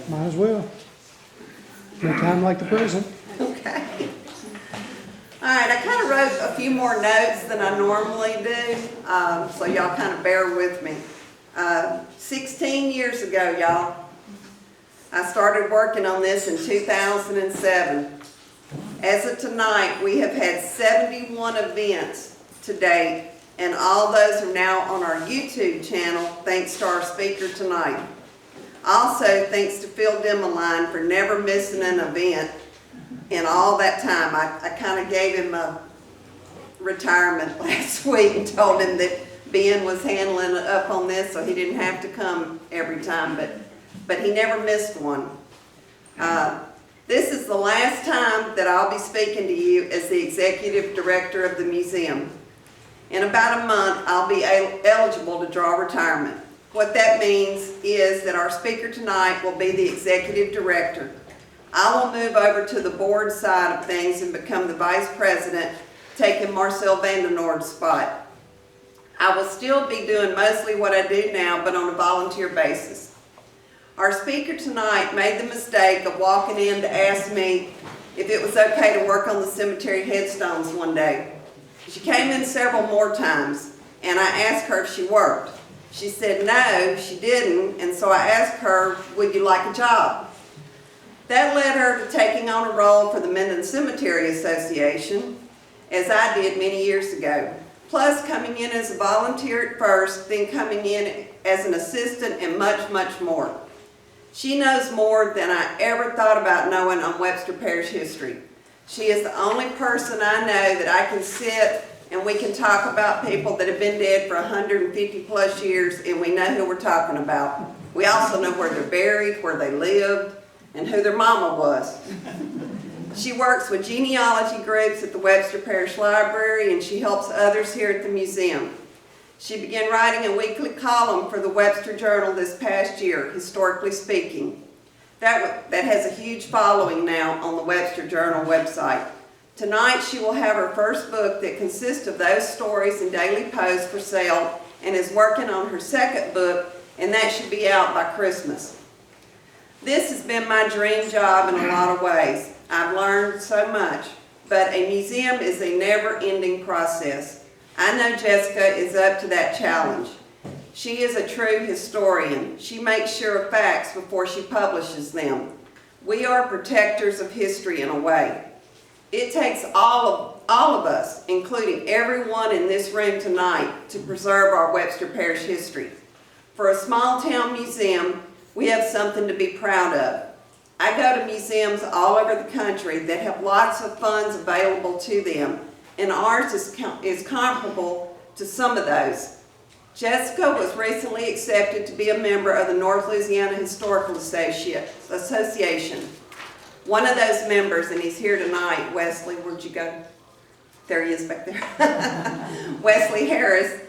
Might as well. No time like the present. Okay. All right, I kind of wrote a few more notes than I normally do, so y'all kind of bear with me. 16 years ago, y'all, I started working on this in 2007. As of tonight, we have had 71 events to date, and all those are now on our YouTube channel, thanks to our speaker tonight. Also, thanks to Phil Dimmeline for never missing an event in all that time. I kind of gave him a retirement last week and told him that Ben was handling up on this, so he didn't have to come every time, but he never missed one. This is the last time that I'll be speaking to you as the executive director of the museum. In about a month, I'll be eligible to draw retirement. What that means is that our speaker tonight will be the executive director. I will move over to the board side of things and become the vice president, taking Marcel Vandenord's spot. I will still be doing mostly what I do now, but on a volunteer basis. Our speaker tonight made the mistake of walking in to ask me if it was okay to work on the cemetery headstones one day. She came in several more times, and I asked her if she worked. She said no, she didn't, and so I asked her, would you like a job? That led her to taking on a role for the Minden Cemetery Association, as I did many years ago. Plus coming in as a volunteer at first, then coming in as an assistant, and much, much more. She knows more than I ever thought about knowing on Webster Parish history. She is the only person I know that I can sit and we can talk about people that have been dead for 150 plus years, and we know who we're talking about. We also know where they're buried, where they lived, and who their mama was. She works with genealogy groups at the Webster Parish Library, and she helps others here at the museum. She began writing a weekly column for the Webster Journal this past year, Historically Speaking. That has a huge following now on the Webster Journal website. Tonight she will have her first book that consists of those stories and daily posts for sale, and is working on her second book, and that should be out by Christmas. This has been my dream job in a lot of ways. I've learned so much, but a museum is a never-ending process. I know Jessica is up to that challenge. She is a true historian. She makes sure of facts before she publishes them. We are protectors of history in a way. It takes all of us, including everyone in this room tonight, to preserve our Webster Parish history. For a small town museum, we have something to be proud of. I go to museums all over the country that have lots of funds available to them, and ours is comparable to some of those. Jessica was recently accepted to be a member of the North Louisiana Historical Association. One of those members, and he's here tonight, Wesley, where'd you go? There he is back there. Wesley Harris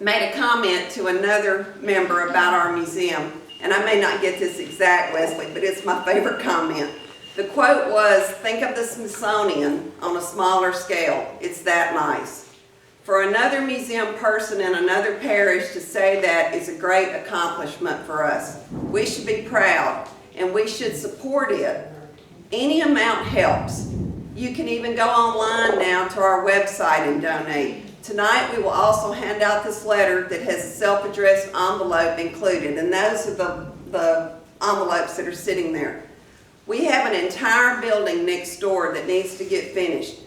made a comment to another member about our museum, and I may not get this exact, Wesley, but it's my favorite comment. The quote was, "Think of the Smithsonian on a smaller scale. It's that nice." For another museum person in another parish to say that is a great accomplishment for us. We should be proud, and we should support it. Any amount helps. You can even go online now to our website and donate. Tonight we will also hand out this letter that has a self-addressed envelope included, and those are the envelopes that are sitting there. We have an entire building next door that needs to get finished,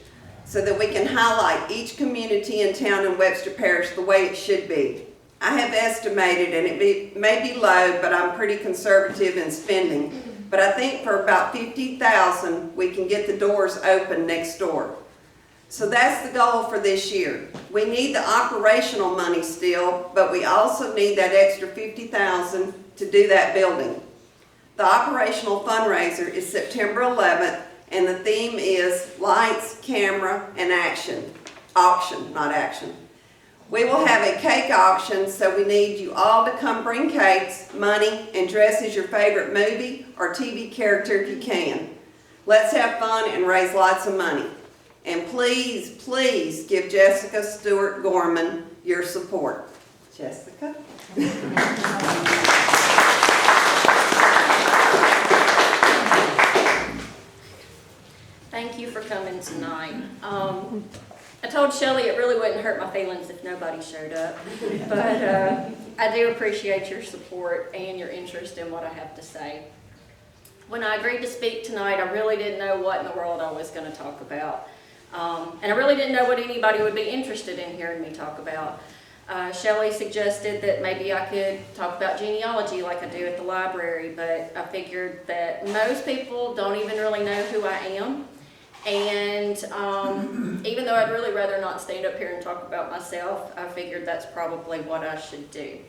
so that we can highlight each community and town in Webster Parish the way it should be. I have estimated, and it may be low, but I'm pretty conservative in spending, but I think for about $50,000 we can get the doors open next door. So that's the goal for this year. We need the operational money still, but we also need that extra $50,000 to do that building. The operational fundraiser is September 11th, and the theme is Lights, Camera, and Action. Auction, not action. We will have a cake auction, so we need you all to come bring cakes, money, and dress as your favorite movie or TV character if you can. Let's have fun and raise lots of money. And please, please give Jessica Stewart Gorman your support. Jessica? happened tonight. I told Shelley it really wouldn't hurt my feelings if nobody showed up, but I do appreciate your support and your interest in what I have to say. When I agreed to speak tonight, I really didn't know what in the world I was going to talk about, and I really didn't know what anybody would be interested in hearing me talk about. Shelley suggested that maybe I could talk about genealogy like I do at the library, but I figured that most people don't even really know who I am. And even though I'd really rather not stand up here and talk about myself, I figured that's probably what I should do.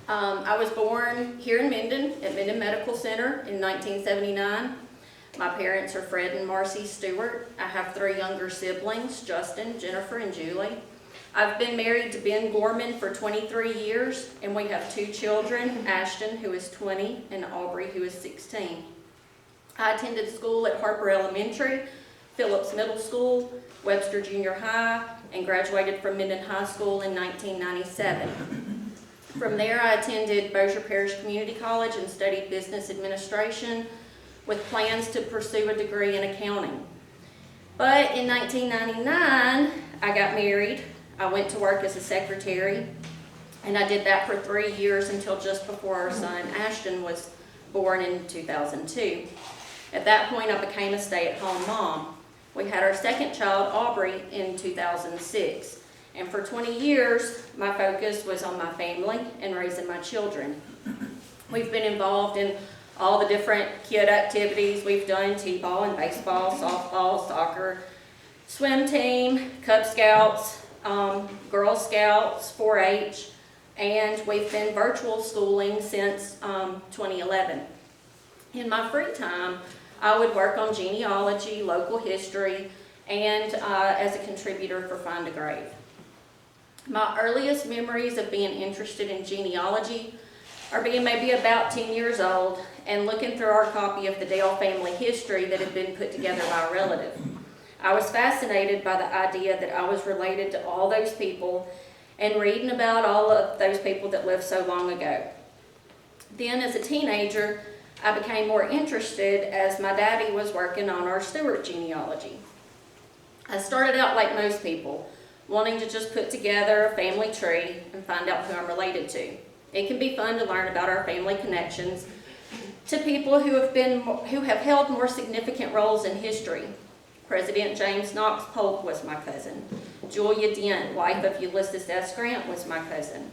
I was born here in Minden, at Minden Medical Center in 1979. My parents are Fred and Marcy Stewart. I have 3 younger siblings, Justin, Jennifer, and Julie. I've been married to Ben Gorman for 23 years, and we have 2 children, Ashton, who is 20, and Aubrey, who is 16. I attended school at Harper Elementary, Phillips Middle School, Webster Junior High, and graduated from Minden High School in 1997. From there, I attended Webster Parish Community College and studied business administration with plans to pursue a degree in accounting. But in 1999, I got married. I went to work as a secretary, and I did that for 3 years until just before our son Ashton was born in 2002. At that point, I became a stay-at-home mom. We had our second child, Aubrey, in 2006. And for 20 years, my focus was on my family and raising my children. We've been involved in all the different kid activities we've done: t-ball and baseball, softball, soccer, swim team, Cub Scouts, Girl Scouts, 4-H, and we've been virtual schooling since 2011. In my free time, I would work on genealogy, local history, and as a contributor for Find a Grave. My earliest memories of being interested in genealogy are being maybe about 10 years old and looking through our copy of the Dale family history that had been put together by a relative. I was fascinated by the idea that I was related to all those people and reading about all of those people that lived so long ago. Then as a teenager, I became more interested as my daddy was working on our Stewart genealogy. I started out like most people, wanting to just put together a family tree and find out who I'm related to. It can be fun to learn about our family connections to people who have held more significant roles in history. President James Knox Polk was my cousin. Julia Dent, wife of Ulysses S. Grant, was my cousin.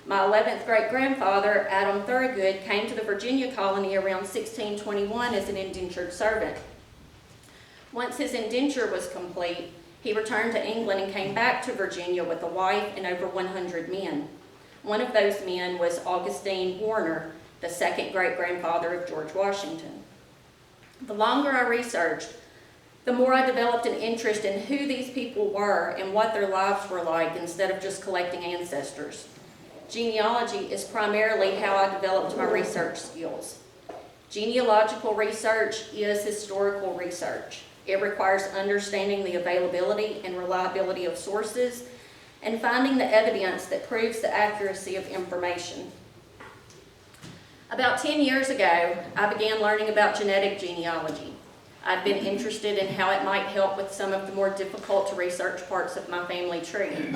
My 11th great-grandfather, Adam Thorogood, came to the Virginia colony around 1621 as an indentured servant. Once his indenture was complete, he returned to England and came back to Virginia with a wife and over 100 men. One of those men was Augustine Warner, the second great-grandfather of George Washington. The longer I researched, the more I developed an interest in who these people were and what their lives were like instead of just collecting ancestors. Genealogy is primarily how I developed my research skills. Genealogical research is historical research. It requires understanding the availability and reliability of sources and finding the evidence that proves the accuracy of information. About 10 years ago, I began learning about genetic genealogy. I'd been interested in how it might help with some of the more difficult to research parts of my family tree.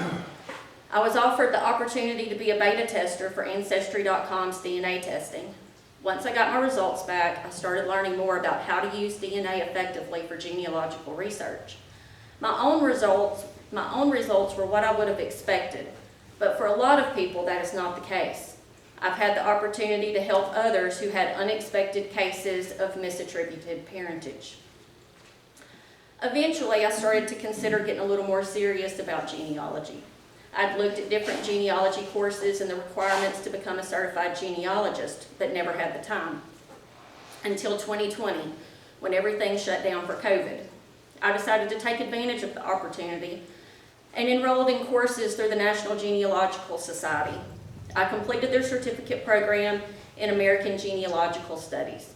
I was offered the opportunity to be a beta tester for Ancestry.com's DNA testing. Once I got my results back, I started learning more about how to use DNA effectively for genealogical research. My own results were what I would have expected, but for a lot of people that is not the case. I've had the opportunity to help others who had unexpected cases of misattributed parentage. Eventually, I started to consider getting a little more serious about genealogy. I'd looked at different genealogy courses and the requirements to become a certified genealogist, but never had the time. Until 2020, when everything shut down for COVID. I decided to take advantage of the opportunity and enrolled in courses through the National Genealogical Society. I completed their certificate program in American Genealogical Studies.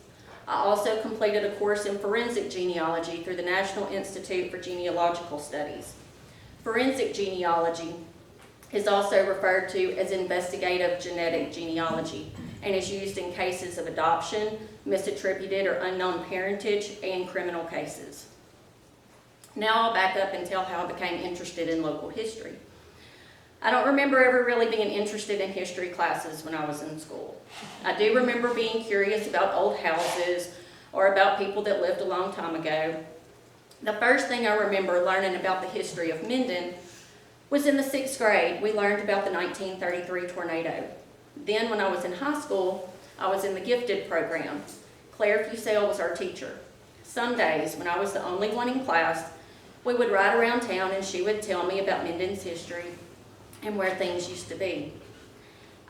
I also completed a course in forensic genealogy through the National Institute for Genealogical Studies. Forensic genealogy is also referred to as investigative genetic genealogy and is used in cases of adoption, misattributed or unknown parentage, and criminal cases. Now I'll back up and tell how I became interested in local history. I don't remember ever really being interested in history classes when I was in school. I do remember being curious about old houses or about people that lived a long time ago. The first thing I remember learning about the history of Minden was in the 6th grade. We learned about the 1933 tornado. Then when I was in high school, I was in the gifted program. Claire Fusell was our teacher. Some days, when I was the only one in class, we would ride around town and she would tell me about Minden's history and where things used to be.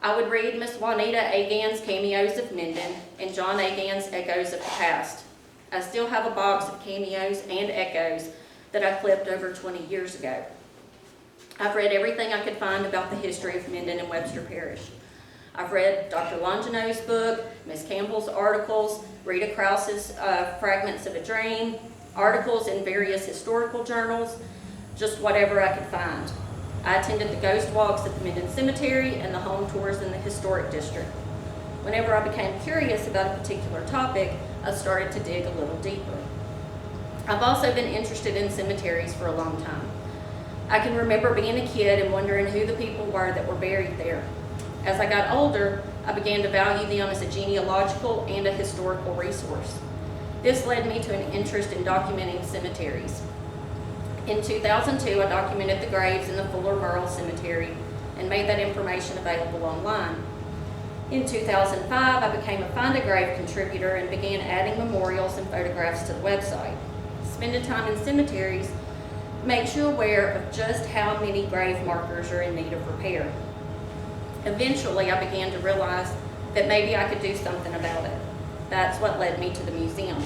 I would read Miss Juanita Agan's Cameos of Minden and John Agan's Echoes of the Past. I still have a box of cameos and echoes that I clipped over 20 years ago. I've read everything I could find about the history of Minden and Webster Parish. I've read Dr. Longino's book, Miss Campbell's articles, Rita Krause's Fragments of a Dream, articles in various historical journals, just whatever I could find. I attended the ghost walks at the Minden Cemetery and the home tours in the historic district. Whenever I became curious about a particular topic, I started to dig a little deeper. I've also been interested in cemeteries for a long time. I can remember being a kid and wondering who the people were that were buried there. As I got older, I began to value them as a genealogical and a historical resource. This led me to an interest in documenting cemeteries. In 2002, I documented the graves in the Fuller Merle Cemetery and made that information available online. In 2005, I became a Find a Grave contributor and began adding memorials and photographs to the website. Spending time in cemeteries makes you aware of just how many grave markers are in need of repair. Eventually, I began to realize that maybe I could do something about it. That's what led me to the museum.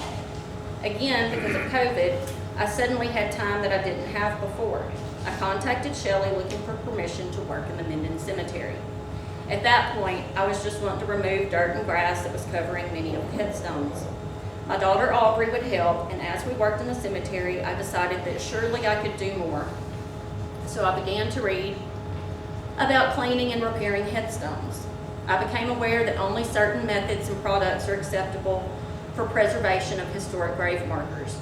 Again, because of COVID, I suddenly had time that I didn't have before. I contacted Shelley looking for permission to work in the Minden Cemetery. At that point, I was just wanting to remove dirt and grass that was covering many of the headstones. My daughter Aubrey would help, and as we worked in the cemetery, I decided that surely I could do more. So I began to read about cleaning and repairing headstones. I became aware that only certain methods and products are acceptable for preservation of historic grave markers.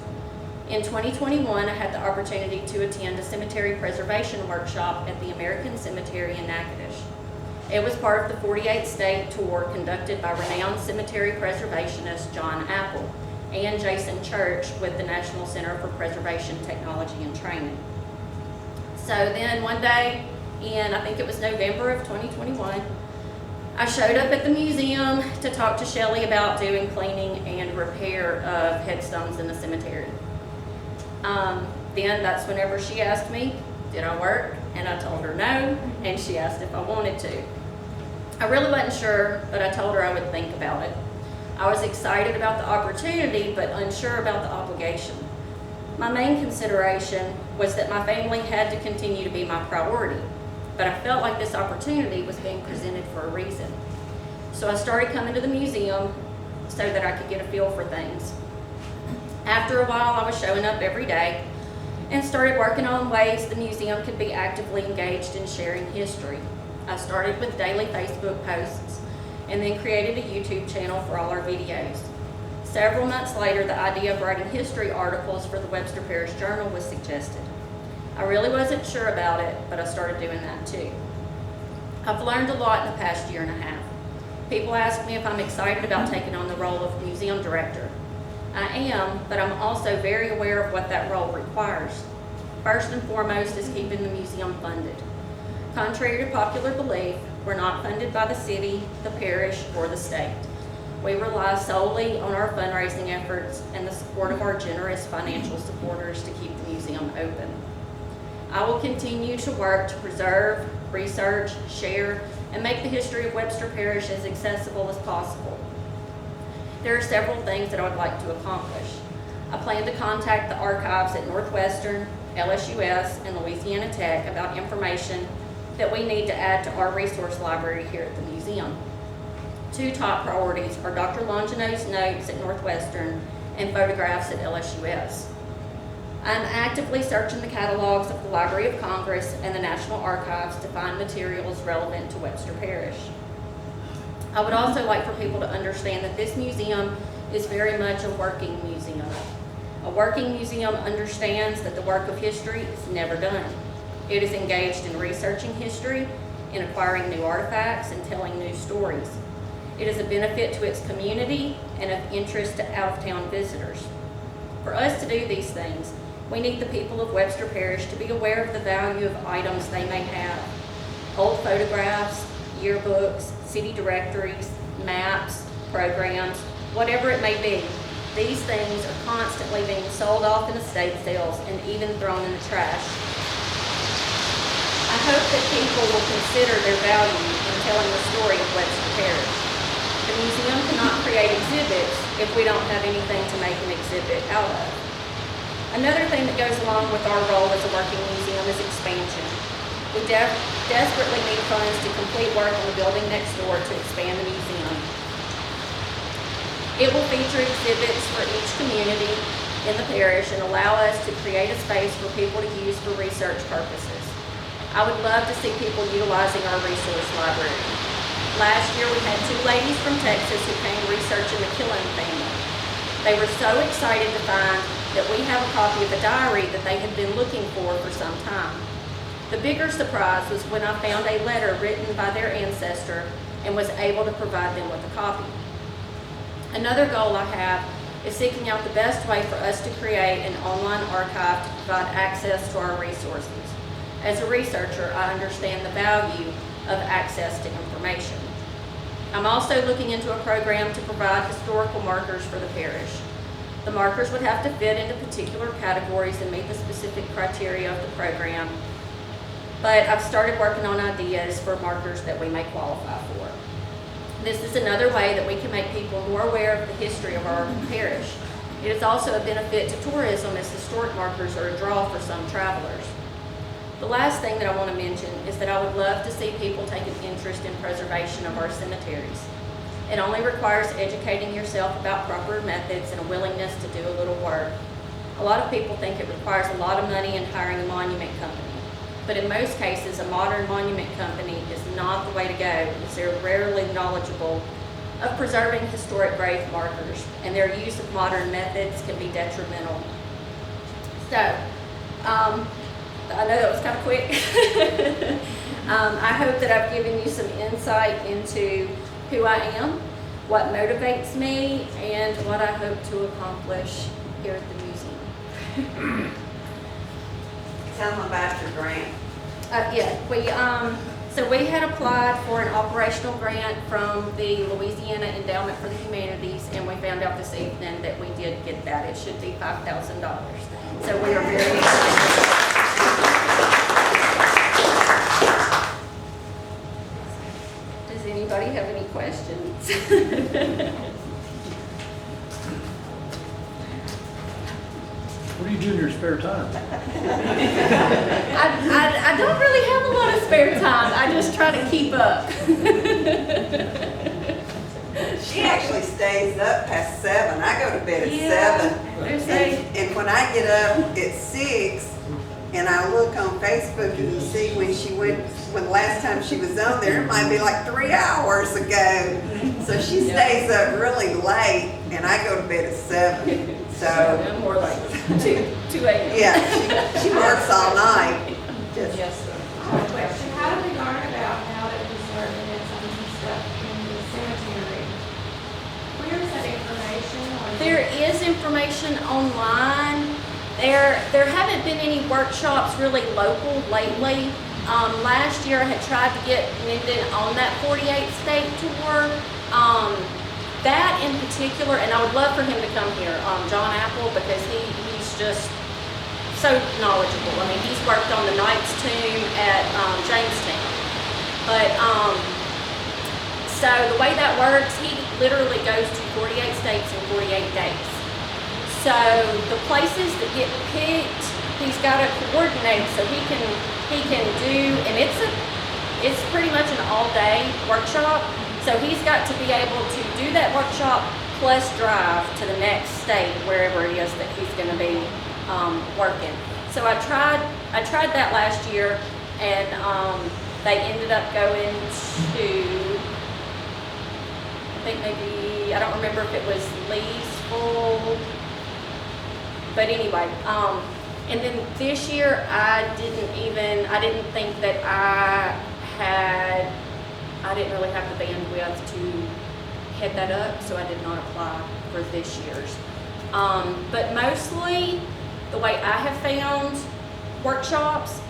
In 2021, I had the opportunity to attend a cemetery preservation workshop at the American Cemetery in Natchitoches. It was part of the 48 state tour conducted by renowned cemetery preservationist John Apple and Jason Church with the National Center for Preservation Technology and Training. So then one day in, I think it was November of 2021, I showed up at the museum to talk to Shelley about doing cleaning and repair of headstones in the cemetery. Then that's whenever she asked me, did I work? And I told her no, and she asked if I wanted to. I really wasn't sure, but I told her I would think about it. I was excited about the opportunity, but unsure about the obligation. My main consideration was that my family had to continue to be my priority, but I felt like this opportunity was being presented for a reason. So I started coming to the museum so that I could get a feel for things. After a while, I was showing up every day and started working on ways the museum could be actively engaged in sharing history. I started with daily Facebook posts and then created a YouTube channel for all our videos. Several months later, the idea of writing history articles for the Webster Parish Journal was suggested. I really wasn't sure about it, but I started doing that too. I've learned a lot in the past year and a half. People ask me if I'm excited about taking on the role of museum director. I am, but I'm also very aware of what that role requires. First and foremost is keeping the museum funded. Contrary to popular belief, we're not funded by the city, the parish, or the state. We rely solely on our fundraising efforts and the support of our generous financial supporters to keep the museum open. I will continue to work to preserve, research, share, and make the history of Webster Parish as accessible as possible. There are several things that I would like to accomplish. I plan to contact the archives at Northwestern, LSUS, and Louisiana Tech about information that we need to add to our resource library here at the museum. Two top priorities are Dr. Longino's notes at Northwestern and photographs at LSUS. I'm actively searching the catalogs of the Library of Congress and the National Archives to find materials relevant to Webster Parish. I would also like for people to understand that this museum is very much a working museum. A working museum understands that the work of history is never done. It is engaged in researching history, in acquiring new artifacts, and telling new stories. It is a benefit to its community and of interest to out-of-town visitors. For us to do these things, we need the people of Webster Parish to be aware of the value of items they may have. Old photographs, yearbooks, city directories, maps, programs, whatever it may be. These things are constantly being sold off in estate sales and even thrown in the trash. I hope that people will consider their value in telling the story of Webster Parish. The museum cannot create exhibits if we don't have anything to make an exhibit out of. Another thing that goes along with our role as a working museum is expansion. We desperately need funds to complete work on the building next door to expand the museum. It will feature exhibits for each community in the parish and allow us to create a space for people to use for research purposes. I would love to see people utilizing our resource library. Last year we had 2 ladies from Texas who came researching the Killen family. They were so excited to find that we have a copy of a diary that they had been looking for some time. The bigger surprise was when I found a letter written by their ancestor and was able to provide them with a copy. Another goal I have is seeking out the best way for us to create an online archive to provide access to our resources. As a researcher, I understand the value of access to information. I'm also looking into a program to provide historical markers for the parish. The markers would have to fit into particular categories and meet the specific criteria of the program, but I've started working on ideas for markers that we may qualify for. This is another way that we can make people more aware of the history of our parish. It is also a benefit to tourism as historic markers are a draw for some travelers. The last thing that I want to mention is that I would love to see people take an interest in preservation of our cemeteries. It only requires educating yourself about proper methods and a willingness to do a little work. A lot of people think it requires a lot of money and hiring a monument company. But in most cases, a modern monument company is not the way to go, as they're rarely knowledgeable of preserving historic grave markers, and their use of modern methods can be detrimental. So, I know that was kind of quick. I hope that I've given you some insight into who I am, what motivates me, and what I hope to accomplish here at the museum. Tell them about your grant. So we had applied for an operational grant from the Louisiana Endowment for the Humanities, and we found out this evening that we did get that. It should be $5,000. So we are very excited. Does anybody have any questions? What do you do in your spare time? I don't really have a lot of spare time. I just try to keep up. She actually stays up past 7. I go to bed at 7. And when I get up at 6, and I look on Facebook and see when last time she was on there, it might be like 3 hours ago. So she stays up really late, and I go to bed at 7. So I'm more like 2 a.m. yeah, she works all night. Yes, sir. I have a question. How do we learn about how to preserve enzymes and stuff in the cemetery? Where is that information? There is information online. There haven't been any workshops really local lately. Last year I had tried to get Minden on that 48 state tour. That in particular, and I would love for him to come here, John Apple, because he's just so knowledgeable. I mean, he's worked on the Knight's Tomb at Jamestown. But, so the way that works, he literally goes to 48 states in 48 days. So the places that get picked, he's got to coordinate so he can do, and it's pretty much an all-day workshop. So he's got to be able to do that workshop plus drive to the next state, wherever it is that he's going to be working. So I tried that last year, and they ended up going to, I think maybe, I don't remember if it was Leesville. But anyway, and then this year I didn't think that I didn't really have the bandwidth to head that up, so I did not apply for this year's. But mostly the way I have found workshops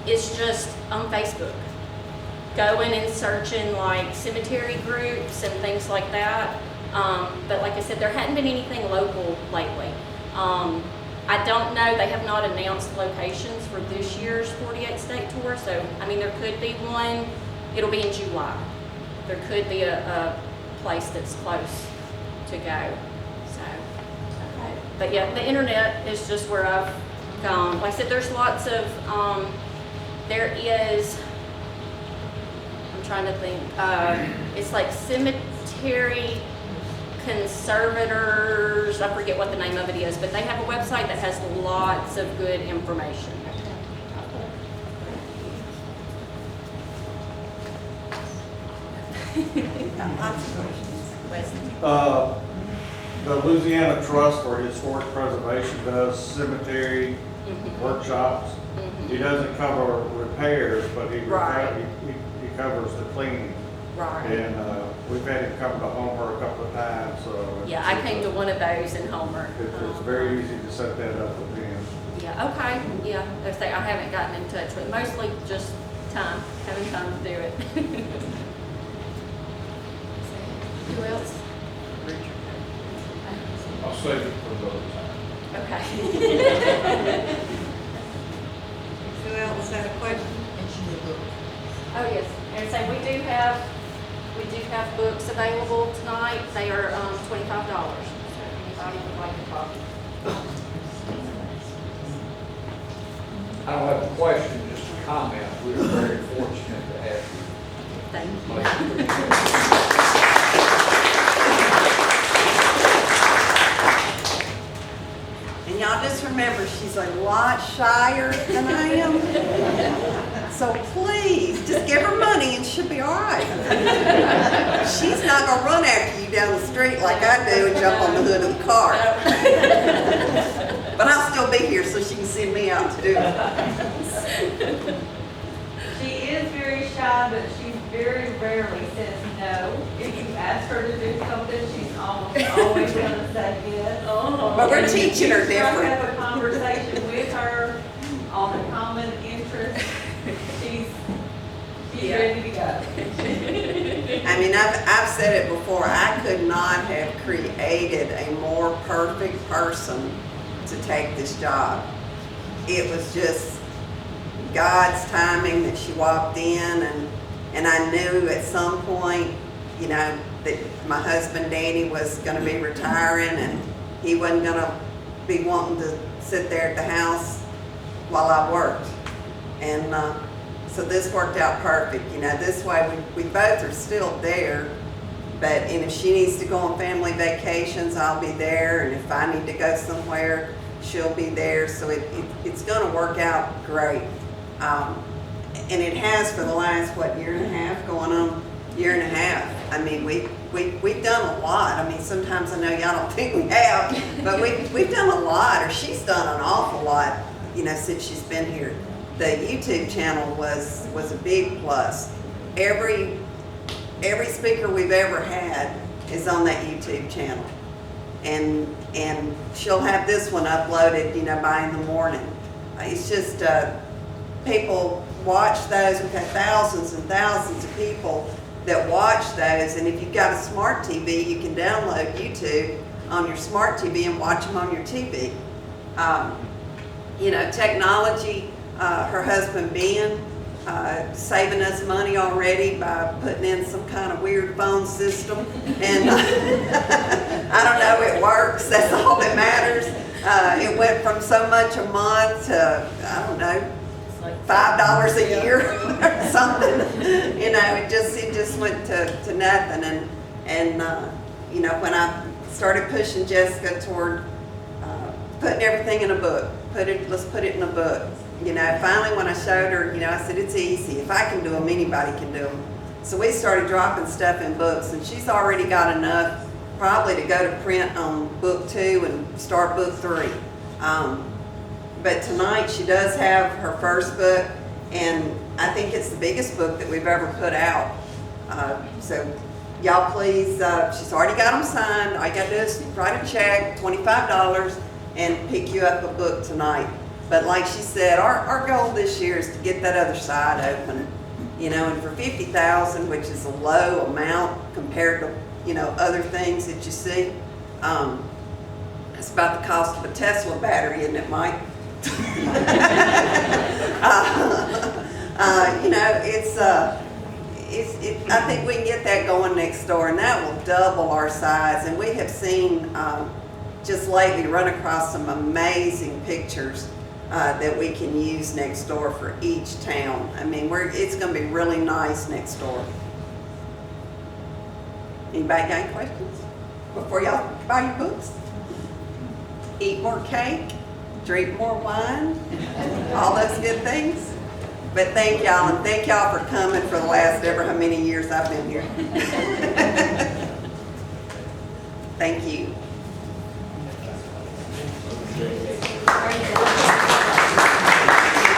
is just on Facebook. Going and searching like cemetery groups and things like that. But like I said, there hadn't been anything local lately. I don't know, they have not announced locations for this year's 48 state tour, so I mean there could be one, it'll be in July. There could be a place that's close to go, so. But yeah, the internet is just where I've gone. Like I said, there's lots of, there is, I'm trying to think, it's like cemetery conservators, I forget what the name of it is, but they have a website that has lots of good information. The Louisiana Trust for Historic Preservation does cemetery workshops. He doesn't cover repairs, but he covers the cleaning. Right. And we've had him come to Homer a couple of times, so. Yeah, I came to one of those in Homer. It's very easy to set that up with him. Yeah, okay, yeah, I say I haven't gotten in touch with, mostly just time, having time to do it. Who else? I'll save it for another time. Okay. Who else had a question? Oh, yes, and so we do have books available tonight. They are $25, so if anybody would like a copy. I don't have a question, just a comment. We are very fortunate to have you. Thank you. And y'all just remember, she's a lot shyer than I am. So please, just give her money and she'll be all right. She's not gonna run after you down the street like I do and jump on the hood of the car. But I'll still be here so she can send me out to do it. She is very shy, but she very rarely says no. If you ask her to do something, she's almost always gonna say yes. But we're teaching her If you try to different. have a conversation with her on a common interest, she's ready to go. I mean, I've said it before, I could not have created a more perfect person to take this job. It was just God's timing that she walked in, and I knew at some point, you know, that my husband Danny was gonna be retiring and he wasn't gonna be wanting to sit there at the house while I worked. And so this worked out perfect, you know, this way we both are still there, and if she needs to go on family vacations, I'll be there, and if I need to go somewhere, she'll be there, so it's gonna work out great. And it has for the last, year and a half, going on year and a half. I mean, we've done a lot. I mean, sometimes I know y'all don't think we have, but we've done a lot, or she's done an awful lot, you know, since she's been here. The YouTube channel was a big plus. Every speaker we've ever had is on that YouTube channel. And she'll have this one uploaded, you know, by in the morning. It's just, people watch those. We've had thousands and thousands of people that watch those, and if you've got a smart TV, you can download YouTube on your smart TV and watch them on your TV. You know, technology, her husband Ben, saving us money already by putting in some kind of weird phone system, and I don't know, it works, that's all that matters. It went from so much a month to, I don't know, $5 a year or something. You know, it just went to nothing. And you know, when I started pushing Jessica toward putting everything in a book, let's put it in a book. You know, finally when I showed her, you know, I said, it's easy. If I can do them, anybody can do them. So we started dropping stuff in books, and she's already got enough probably to go to print on book 2 and start book 3. But tonight, she does have her first book, and I think it's the biggest book that we've ever put out. So y'all please, she's already got them signed. All you gotta do is write a check, $25, and pick you up a book tonight. But like she said, our goal this year is to get that other side open, you know, and for $50,000, which is a low amount compared to, you know, other things that you see, it's about the cost of a Tesla battery, isn't it, Mike? You know, I think we can get that going next door, and that will double our size. And we have seen just lately run across some amazing pictures that we can use next door for each town. I mean, it's going to be really nice next door. Anybody got any questions before y'all buy your books? Eat more cake, drink more wine, all those good things. But thank y'all, and thank y'all for coming for the last ever how many years I've been here. Thank you.